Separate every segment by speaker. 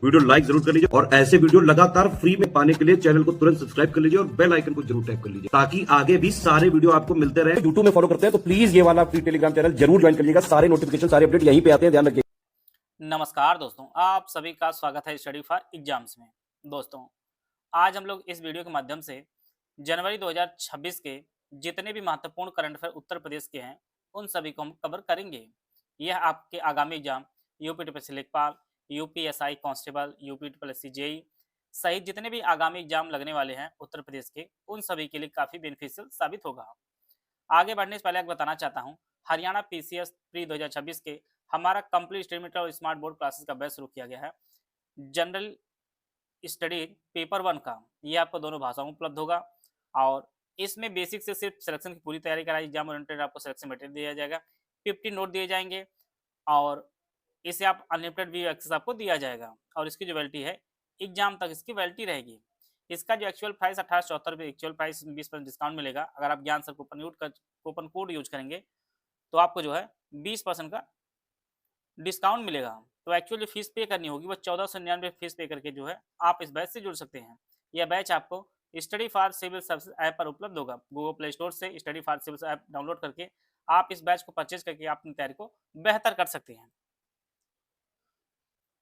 Speaker 1: Video like जरूर कर लीजिए और ऐसे वीडियो लगातार फ्री में पाने के लिए चैनल को तुरंत सब्सक्राइब कर लीजिए और बेल आइकन को जरूर टैप कर लीजिए ताकि आगे भी सारे वीडियो आपको मिलते रहे। यूट्यूब में फॉलो करते हैं तो प्लीज ये वाला फ्री टेलीग्राम चैनल जरूर ज्वाइन कर लीजिएगा। सारे नोटिफिकेशन सारे अपडेट यहीं पे आते हैं, ध्यान रखिए।
Speaker 2: नमस्कार दोस्तों, आप सभी का स्वागत है स्टडी फॉर एग्जाम्स में। दोस्तों, आज हम लोग इस वीडियो के माध्यम से जनवरी 2026 के जितने भी महत्वपूर्ण करंट अफेयर उत्तर प्रदेश के हैं उन सभी को हम कवर करेंगे। यह आपके आगामी एग्जाम यूपी टीपीएससी लेखपाल, UPSI constable, UP TPSC JE सहित जितने भी आगामी एग्जाम लगने वाले हैं उत्तर प्रदेश के, उन सभी के लिए काफ़ी बेनिफिशियल साबित होगा। आगे बढ़ने से पहले आपको बताना चाहता हूं, हरियाणा पीसीएस प्री 2026 के हमारा कंप्लीट स्टेटमेंट और स्मार्ट बोर्ड क्लासेस का बैच शुरू किया गया है। जनरल स्टडी पेपर 1 का ये आपको दोनों भाषाओं में उपलब्ध होगा और इसमें बेसिक से सिर्फ सिलेक्शन की पूरी तैयारी कराई। एग्जाम ओरिएंटेड आपको सिलेक्शन मटेरियल दिया जाएगा, 50 नोट दिए जाएंगे और इसे आप अनलिमिटेड व्यू एक्सेस आपको दिया जाएगा। और इसकी जो वैलिडिटी है एग्जाम तक इसकी वैलिडिटी रहेगी। इसका जो actual price 1874 actual price 20% discount मिलेगा। अगर आप ज्ञान सर कूपन कोड यूज करेंगे तो आपको जो है 20% का डिस्काउंट मिलेगा। तो एक्चुअल जो फीस पे करनी होगी वो 1499 फीस पे करके जो है आप इस बैच से जुड़ सकते हैं। यह बैच आपको study for civil service app पर उपलब्ध होगा। गूगल प्ले स्टोर से study for civil app download करके आप इस बैच को परचेज करके अपनी तैयारी को बेहतर कर सकते हैं।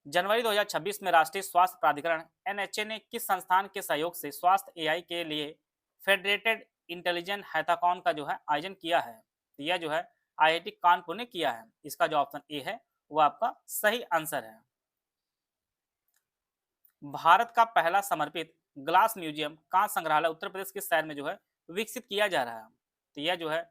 Speaker 2: जनवरी 2026 में राष्ट्रीय स्वास्थ्य प्राधिकरण एनएचए ने किस संस्थान के सहयोग से स्वास्थ्य एआई के लिए फेडरेटेड इंटेलिजेंट हैकाथॉन का जो है आयोजन किया है? तो यह जो है आईआईटी कानपुर ने किया है। इसका जो ऑप्शन ए है वो आपका सही आंसर है। भारत का पहला समर्पित ग्लास म्यूजियम कांच संग्रहालय उत्तर प्रदेश के शहर में जो है विकसित किया जा रहा है। तो यह जो है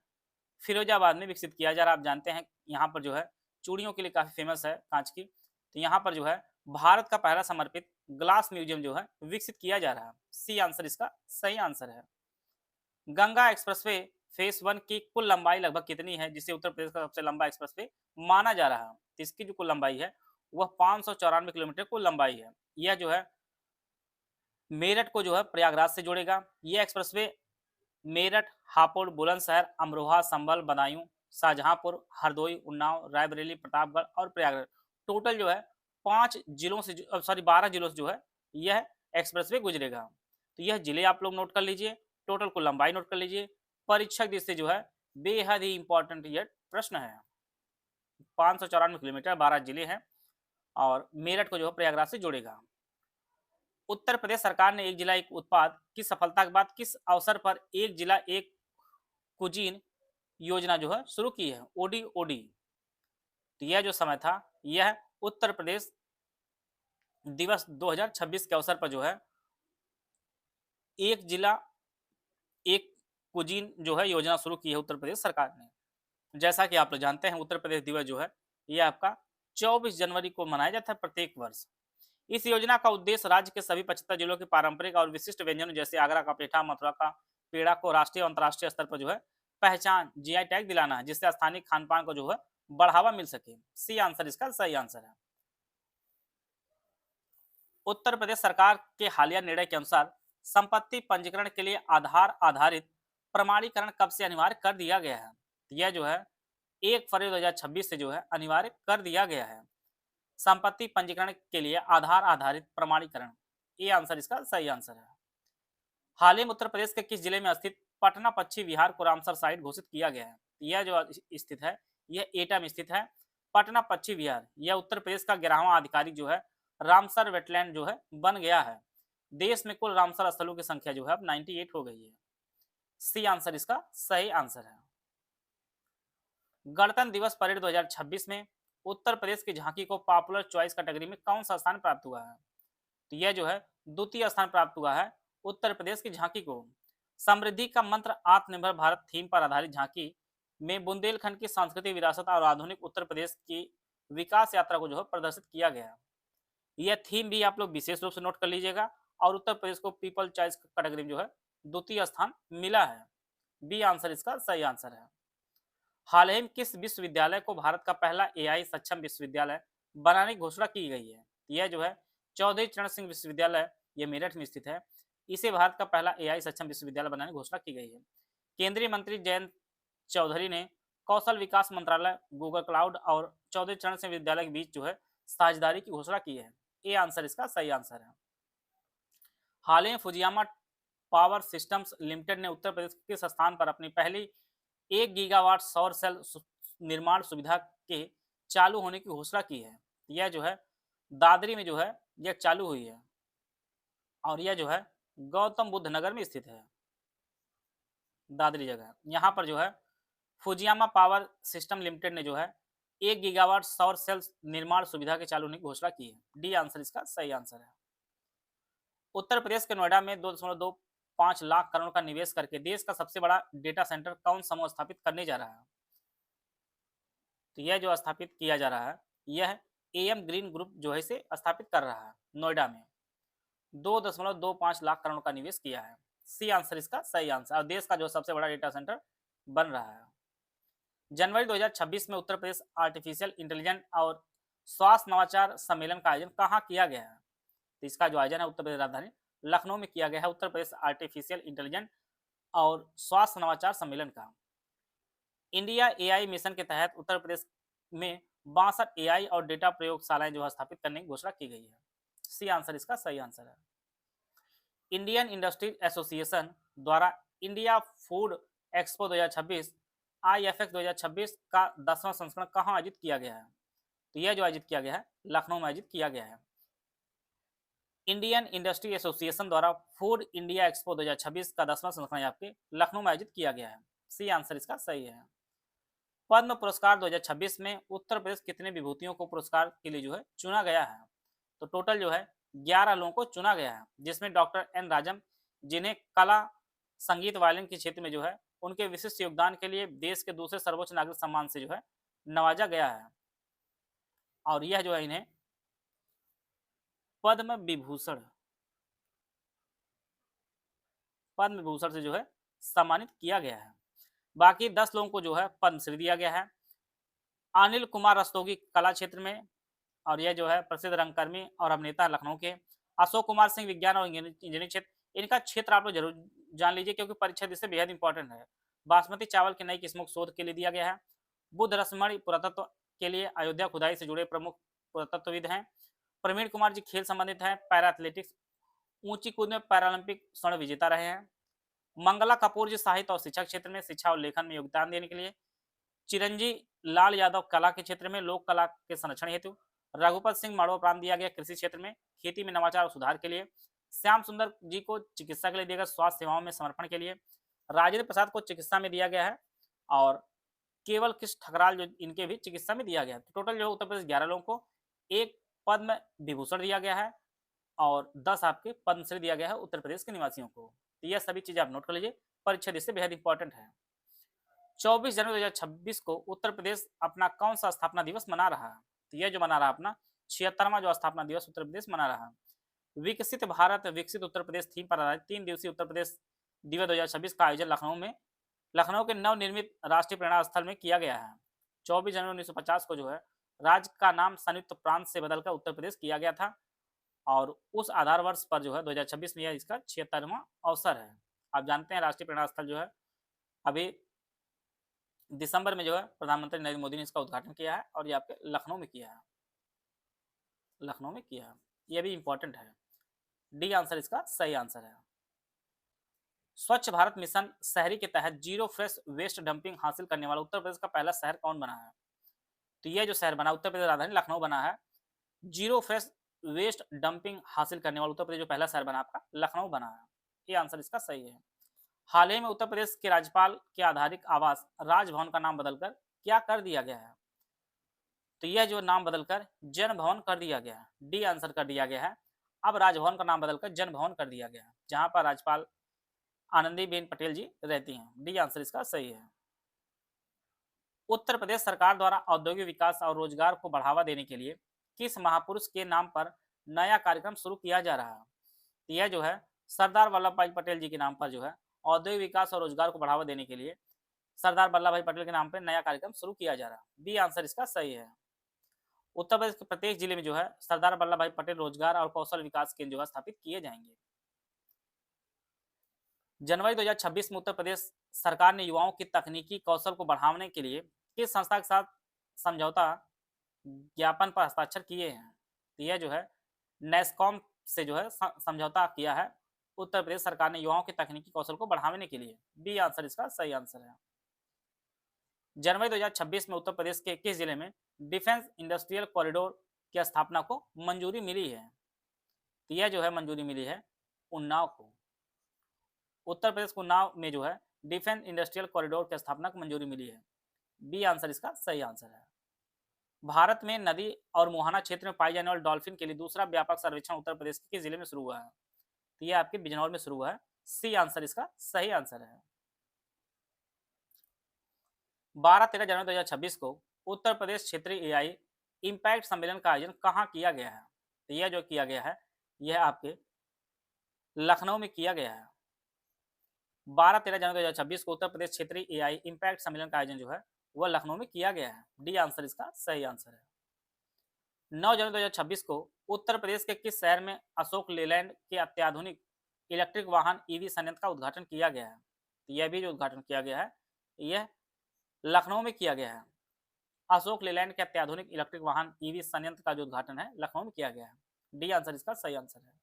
Speaker 2: फिरोजाबाद में विकसित किया जा रहा है। आप जानते हैं यहाँ पर जो है चूड़ियों के लिए काफी फेमस है कांच की। तो यहाँ पर जो है भारत का पहला समर्पित ग्लास म्यूजियम जो है विकसित किया जा रहा है। सी आंसर इसका सही आंसर है। गंगा एक्सप्रेसवे फेज 1 की कुल लंबाई लगभग कितनी है, जिसे उत्तर प्रदेश का सबसे लंबा एक्सप्रेसवे माना जा रहा है? तो इसकी जो कुल लंबाई है वह 594 किलोमीटर कुल लंबाई है। यह जो है मेरठ को जो है प्रयागराज से जोड़ेगा। यह एक्सप्रेसवे मेरठ, हापुड़, बुलंदशहर, अमरोहा, संभल, बदायूं, शाहजहांपुर, हरदोई, उन्नाव, रायबरेली, प्रतापगढ़ और प्रयागराज टोटल जो है 12 जिलों से जो है यह एक्सप्रेसवे गुजरेगा। तो यह जिले आप लोग नोट कर लीजिए, टोटल को लंबाई नोट कर लीजिए। परीक्षक दृष्टि से जो है बेहद ही इंपॉर्टेंट यह प्रश्न है। 594 किलोमीटर, 12 जिले हैं और मेरठ को जो है प्रयागराज से जोड़ेगा। उत्तर प्रदेश सरकार ने एक जिला एक उत्पाद की सफलता के बाद किस अवसर पर एक जिला एक कुजीन योजना जो है शुरू की है? ओडी। तो यह जो समय था यह उत्तर प्रदेश दिवस 2026 के अवसर पर जो है एक जिला एक कुजीन जो है योजना शुरू की है उत्तर प्रदेश सरकार ने। जैसा कि आप लोग जानते हैं उत्तर प्रदेश दिवस जो है यह आपका 24 जनवरी को मनाया जाता है प्रत्येक वर्ष। इस योजना का उद्देश्य राज्य के सभी 75 जिलों के पारंपरिक और विशिष्ट व्यंजनों जैसे आगरा का पेठा, मथुरा का पेड़ा को राष्ट्रीय और अंतर्राष्ट्रीय स्तर पर जो है पहचान जीआई टैग दिलाना है, जिससे स्थानीय खान पान को जो है बढ़ावा मिल सके। सी आंसर इसका सही आंसर है। उत्तर प्रदेश सरकार के हालिया निर्णय के अनुसार संपत्ति पंजीकरण के लिए आधार आधारित प्रमाणीकरण कब से अनिवार्य कर दिया गया है? यह जो है 1 फरवरी 2026 से जो है अनिवार्य कर दिया गया है। संपत्ति पंजीकरण के लिए आधार आधारित प्रमाणीकरण, ये आंसर इसका सही आंसर है। हाल ही में उत्तर प्रदेश के किस जिले में स्थित पटना पक्षी विहार को रामसर साइट घोषित किया गया है? यह जो स्थित है यह एटा में स्थित है। पटना पक्षी विहार यह उत्तर प्रदेश का 11वां आधिकारिक जो है रामसर वेटलैंड जो है बन गया है। देश में कुल रामसर स्थलों की संख्या जो है अब 98 हो गई है। सी आंसर इसका सही आंसर है। गणतंत्र दिवस परेड 2026 में उत्तर प्रदेश की झांकी को पॉपुलर चॉइस कैटेगरी में कौन सा स्थान प्राप्त हुआ है? तो यह जो है द्वितीय स्थान प्राप्त हुआ है उत्तर प्रदेश की झांकी को। समृद्धि का मंत्र आत्मनिर्भर भारत थीम पर आधारित झांकी में बुंदेलखंड की सांस्कृतिक विरासत और आधुनिक उत्तर प्रदेश की विकास यात्रा को जो है प्रदर्शित किया गया। यह थीम भी आप लोग विशेष रूप से नोट कर लीजिएगा और उत्तर प्रदेश को पीपल चॉइस कैटेगरी में जो है द्वितीय स्थान मिला है। बी आंसर इसका सही आंसर है। हाल ही में किस विश्वविद्यालय को भारत का पहला एआई सक्षम विश्वविद्यालय बनाने की घोषणा की गई है? यह जो है चौधरी चरण सिंह विश्वविद्यालय, यह मेरठ में स्थित है। इसे भारत का पहला एआई सक्षम विश्वविद्यालय बनाने की घोषणा की गई है। केंद्रीय मंत्री जयंत चौधरी ने कौशल विकास मंत्रालय, गूगल क्लाउड और चौधरी चरण सिंह विश्वविद्यालय के बीच जो है साझेदारी की घोषणा की है। ए आंसर इसका सही आंसर है। हाल ही में फुजियामा पावर सिस्टम्स लिमिटेड ने उत्तर प्रदेश के किस स्थान पर अपनी पहली 1 गीगावाट सौर सेल निर्माण सुविधा के चालू होने की घोषणा की है? यह जो है दादरी में जो है यह चालू हुई है और यह जो है गौतम बुद्ध नगर में स्थित है, दादरी जगह। यहाँ पर जो है फुजियामा पावर सिस्टम लिमिटेड ने जो है 1 गीगावाट सौर सेल निर्माण सुविधा के चालू होने की घोषणा की है। डी आंसर इसका सही आंसर है। उत्तर प्रदेश के नोएडा में 2.25 लाख करोड़ का निवेश करके देश का सबसे बड़ा डेटा सेंटर कौन समूह स्थापित करने जा रहा है? तो यह जो स्थापित किया जा रहा है यह एएम ग्रीन ग्रुप जो है इसे स्थापित कर रहा है नोएडा में। 2.25 लाख करोड़ का निवेश किया है। सी आंसर इसका सही आंसर। और देश का जो सबसे बड़ा डेटा सेंटर बन रहा है। जनवरी 2026 में उत्तर प्रदेश आर्टिफिशियल इंटेलिजेंस और स्वास्थ्य नवाचार सम्मेलन का आयोजन कहाँ किया गया है? तो इसका जो आयोजन है उत्तर प्रदेश राजधानी लखनऊ में किया गया है। उत्तर प्रदेश आर्टिफिशियल इंटेलिजेंस और स्वास्थ्य नवाचार सम्मेलन का इंडिया एआई मिशन के तहत उत्तर प्रदेश में 62 एआई और डेटा प्रयोगशालाएं जो है स्थापित करने की घोषणा की गई है। सी आंसर इसका सही आंसर है। इंडियन इंडस्ट्री एसोसिएशन द्वारा इंडिया फूड एक्सपो 2026 IFX 2026 का 10वां संस्करण कहाँ आयोजित किया गया है? तो यह जो आयोजित किया गया है लखनऊ में आयोजित किया गया है। इंडियन इंडस्ट्री एसोसिएशन द्वारा फूड इंडिया एक्सपो 2026 का 10वां संस्करण आपके लखनऊ में आयोजित किया गया है। सी आंसर इसका सही है। पद्म पुरस्कार 2026 में उत्तर प्रदेश कितने विभूतियों को पुरस्कार के लिए जो है चुना गया है? तो टोटल जो है 11 लोगों को चुना गया है, जिसमें डॉक्टर एन राजम जिन्हें कला संगीत वायलिन के क्षेत्र में जो है उनके विशिष्ट योगदान के लिए देश के दूसरे सर्वोच्च नागरिक सम्मान से जो है नवाजा गया है और यह जो है इन्हें पद्म विभूषण से जो है सम्मानित किया गया है। बाकी 10 लोगों को जो है पद्मश्री दिया गया है। अनिल कुमार रस्तोगी कला क्षेत्र में और यह जो है प्रसिद्ध रंगकर्मी और अभिनेता लखनऊ के। अशोक कुमार सिंह विज्ञान और इंजीनियरिंग क्षेत्र, इनका क्षेत्र आप लोग जरूर जान लीजिए क्योंकि परीक्षा इससे बेहद इंपॉर्टेंट है। बासमती चावल की नई किस्मों को शोध के लिए दिया गया है। बुद्ध रसमणि पुरातत्व के लिए अयोध्या खुदाई से जुड़े प्रमुख पुरातत्वविद हैं। प्रवीण कुमार जी खेल संबंधित हैं। पैरा एथलेटिक्स ऊंची कूद में पैरालंपिक स्वर्ण विजेता रहे हैं। मंगला कपूर जी साहित्य और शिक्षा क्षेत्र में शिक्षा और लेखन में योगदान देने के लिए। चिरंजी लाल यादव कला के क्षेत्र में लोक कला के संरक्षण हेतु। रघुपत सिंह मरणोपरांत दिया गया कृषि क्षेत्र में खेती में नवाचार और सुधार के लिए। श्याम सुंदर जी को चिकित्सा के लिए दिया गया स्वास्थ्य सेवाओं में समर्पण के लिए। राजेंद्र प्रसाद को चिकित्सा में दिया गया है और केवल कृष्ण ठकराल जो इनके भी चिकित्सा में दिया गया है। तो टोटल जो उत्तर प्रदेश 11 लोगों को एक पद्म विभूषण दिया गया है और 10 आपके पद्मश्री दिया गया है उत्तर प्रदेश के निवासियों को। तो यह सभी चीजें आप नोट कर लीजिए, परीक्षा इससे बेहद इंपॉर्टेंट है। 24 जनवरी 2026 को उत्तर प्रदेश अपना कौन सा स्थापना दिवस मना रहा है? तो यह जो मना रहा है अपना 76वां जो स्थापना दिवस उत्तर प्रदेश मना रहा है। विकसित भारत विकसित उत्तर प्रदेश थीम पर आधारित 3 दिवसीय उत्तर प्रदेश दिवस 2026 का आयोजन लखनऊ के नवनिर्मित राष्ट्रीय प्रेरणा स्थल में किया गया है। 24 जनवरी 1950 को जो है राज्य का नाम संयुक्त प्रांत से बदलकर उत्तर प्रदेश किया गया था और उस आधार वर्ष पर जो है 2026 में यह इसका 76वां अवसर है। आप जानते हैं राष्ट्रीय प्रेरणा स्थल जो है अभी दिसंबर में जो है प्रधानमंत्री नरेंद्र मोदी ने इसका उद्घाटन किया है और ये आपके लखनऊ में किया है। यह भी इंपॉर्टेंट है। डी आंसर इसका सही आंसर है। स्वच्छ भारत मिशन शहरी के तहत जीरो फ्रेश वेस्ट डंपिंग हासिल करने वाला उत्तर प्रदेश का पहला शहर कौन बना है? तो यह जो शहर बना उत्तर प्रदेश राजधानी लखनऊ बना है। जीरो फ्रेश वेस्ट डंपिंग हासिल करने वाला उत्तर प्रदेश जो पहला शहर बना आपका लखनऊ बना है। ये आंसर इसका सही है। हाल ही में उत्तर प्रदेश के राज्यपाल के आधारित आवास राजभवन का नाम बदलकर क्या कर दिया गया है? तो यह जो नाम बदलकर जन भवन कर दिया गया है। डी आंसर कर दिया गया है। अब राजभवन का नाम बदलकर जन भवन कर दिया गया है जहां पर राज्यपाल आनंदीबेन पटेल जी रहती हैं। डी आंसर इसका सही है। उत्तर प्रदेश सरकार द्वारा औद्योगिक विकास और रोजगार को बढ़ावा देने के लिए किस महापुरुष के नाम पर नया कार्यक्रम शुरू किया जा रहा है? यह जो है सरदार वल्लभ भाई पटेल जी के नाम पर जो है औद्योगिक विकास और रोजगार को बढ़ावा देने के लिए सरदार वल्लभ भाई पटेल के नाम पर नया कार्यक्रम शुरू किया जा रहा है। बी आंसर इसका सही है। उत्तर प्रदेश के प्रत्येक जिले में जो है सरदार वल्लभ भाई पटेल रोजगार और कौशल विकास केंद्र जो है स्थापित किए जाएंगे। जनवरी 2026 में उत्तर प्रदेश सरकार ने युवाओं की तकनीकी कौशल को बढ़ाने के लिए किस संस्था के साथ समझौता ज्ञापन पर हस्ताक्षर किए हैं? तो यह जो है नेस्कॉम से जो है समझौता किया है उत्तर प्रदेश सरकार ने युवाओं के तकनीकी कौशल को बढ़ाने के लिए। बी आंसर इसका सही आंसर है। जनवरी 2026 में उत्तर प्रदेश के किस जिले में डिफेंस इंडस्ट्रियल कॉरिडोर की स्थापना को मंजूरी मिली है? तो यह जो है मंजूरी मिली है उन्नाव को। उत्तर प्रदेश को उन्नाव में जो है डिफेंस इंडस्ट्रियल कॉरिडोर की स्थापना को मंजूरी मिली है। बी आंसर इसका सही आंसर है। भारत में नदी और मुहाना क्षेत्र में पाई जाने वाले डॉल्फिन के लिए दूसरा व्यापक सर्वेक्षण उत्तर प्रदेश के किस जिले में शुरू हुआ है? तो यह आपके बिजनौर में शुरू हुआ है। सी आंसर इसका सही आंसर है। 12-13 जनवरी 2026 को उत्तर प्रदेश क्षेत्रीय एआई इम्पैक्ट सम्मेलन का आयोजन कहाँ किया गया है? तो यह जो किया गया है यह आपके लखनऊ में किया गया है। 12-13 जनवरी 2026 को उत्तर प्रदेश क्षेत्रीय एआई इम्पैक्ट सम्मेलन का आयोजन जो है वह लखनऊ में किया गया है। डी आंसर इसका सही आंसर है। 9 जनवरी 2026 को उत्तर प्रदेश के किस शहर में अशोक लेलैंड के अत्याधुनिक इलेक्ट्रिक वाहन ईवी संयंत्र का उद्घाटन किया गया है? तो यह भी जो उद्घाटन किया गया है यह लखनऊ में किया गया है। अशोक लेलैंड के अत्याधुनिक इलेक्ट्रिक वाहन ईवी संयंत्र का जो उद्घाटन है लखनऊ में किया गया है। डी आंसर इसका सही आंसर है।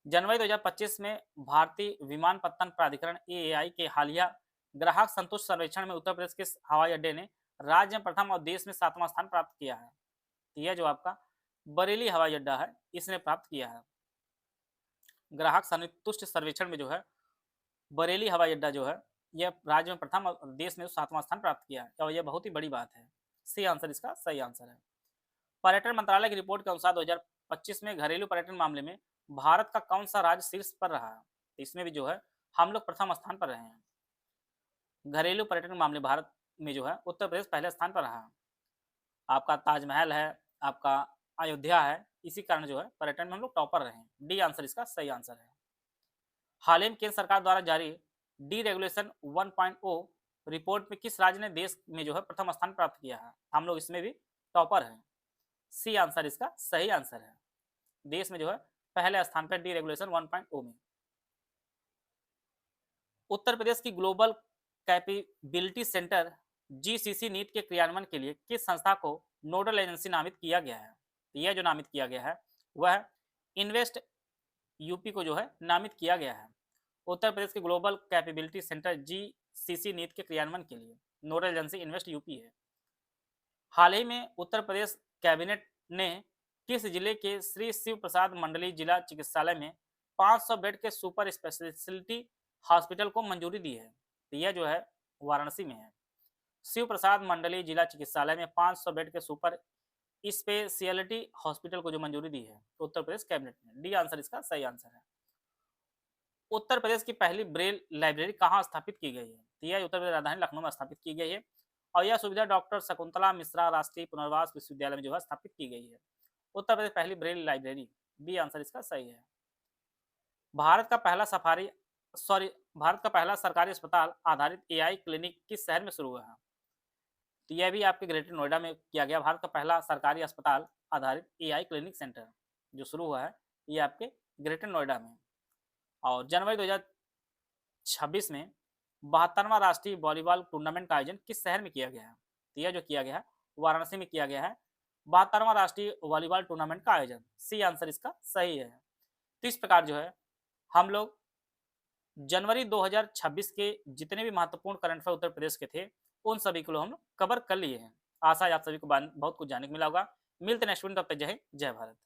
Speaker 2: जनवरी 2025 में भारतीय विमानपत्तन प्राधिकरण एएआई के हालिया ग्राहक संतुष्ट सर्वेक्षण में उत्तर प्रदेश के हवाई अड्डे ने राज्य में प्रथम और देश में 7वां स्थान प्राप्त किया है। तो यह जो आपका बरेली हवाई अड्डा है इसने प्राप्त किया है। ग्राहक संतुष्ट सर्वेक्षण में जो है बरेली हवाई अड्डा जो है यह राज्य में प्रथम और देश में 7वां स्थान प्राप्त किया है और यह बहुत ही बड़ी बात है। सी आंसर इसका सही आंसर है। पर्यटन मंत्रालय की रिपोर्ट के अनुसार 2025 में घरेलू पर्यटन मामले में भारत का कौन सा राज्य शीर्ष पर रहा है? इसमें भी जो है हम लोग प्रथम स्थान पर रहे हैं। घरेलू पर्यटन मामले भारत में जो है उत्तर प्रदेश पहले स्थान पर रहा है। आपका ताजमहल है, आपका अयोध्या है, इसी कारण जो है पर्यटन में हम लोग टॉपर रहे हैं। डी आंसर इसका सही आंसर है। हाल ही में केंद्र सरकार द्वारा जारी डी रेगुलेशन 1.0 रिपोर्ट में किस राज्य ने देश में जो है प्रथम स्थान प्राप्त किया है? हम लोग इसमें भी टॉपर हैं। सी आंसर इसका सही आंसर है। देश में जो है पहले स्थान पर डी रेगुलेशन 1.0 में। उत्तर प्रदेश की ग्लोबल कैपेबिलिटी सेंटर जीसीसी नीति के क्रियान्वयन के लिए किस संस्था को नोडल एजेंसी नामित किया गया है? तो यह जो नामित किया गया है वह इन्वेस्ट यूपी को जो है नामित किया गया है। उत्तर प्रदेश के ग्लोबल कैपेबिलिटी सेंटर जीसीसी नीति के क्रियान्वयन के लिए नोडल एजेंसी इन्वेस्ट यूपी है। हाल ही में उत्तर प्रदेश कैबिनेट ने किस जिले के श्री शिव प्रसाद मंडली जिला चिकित्सालय में 500 बेड के सुपर स्पेशलिटी हॉस्पिटल को मंजूरी दी है? तो यह जो है वाराणसी में है। शिव प्रसाद मंडली जिला चिकित्सालय में 500 बेड के सुपर स्पेशलिटी हॉस्पिटल को जो मंजूरी दी है उत्तर प्रदेश कैबिनेट ने। डी आंसर इसका सही आंसर है। उत्तर प्रदेश की पहली ब्रेल लाइब्रेरी कहाँ स्थापित की गई है? तो यह उत्तर प्रदेश राजधानी लखनऊ में स्थापित की गई है और यह सुविधा डॉक्टर शकुंतला मिश्रा राष्ट्रीय पुनर्वास विश्वविद्यालय में जो है स्थापित की गई है। उत्तर प्रदेश पहली ब्रेल लाइब्रेरी। बी आंसर इसका सही है। भारत का पहला सरकारी अस्पताल आधारित एआई क्लिनिक किस शहर में शुरू हुआ है? तो यह भी आपके ग्रेटर नोएडा में किया गया। भारत का पहला सरकारी अस्पताल आधारित एआई क्लिनिक सेंटर जो शुरू हुआ है ये आपके ग्रेटर नोएडा में। और जनवरी 2026 में 72वां राष्ट्रीय वॉलीबॉल टूर्नामेंट का आयोजन किस शहर में किया गया है? तो यह जो किया गया है वाराणसी में किया गया है 72वां राष्ट्रीय वॉलीबॉल टूर्नामेंट का आयोजन। सी आंसर इसका सही है। तो इस प्रकार जो है हम लोग जनवरी 2026 के जितने भी महत्वपूर्ण करंट अफेयर उत्तर प्रदेश के थे उन सभी को हम कवर कर लिए हैं। आशा है आप सभी को बहुत कुछ जानने को मिला होगा। मिलते हैं नेक्स्ट वीडियो, तब तक जय हिंद जय भारत।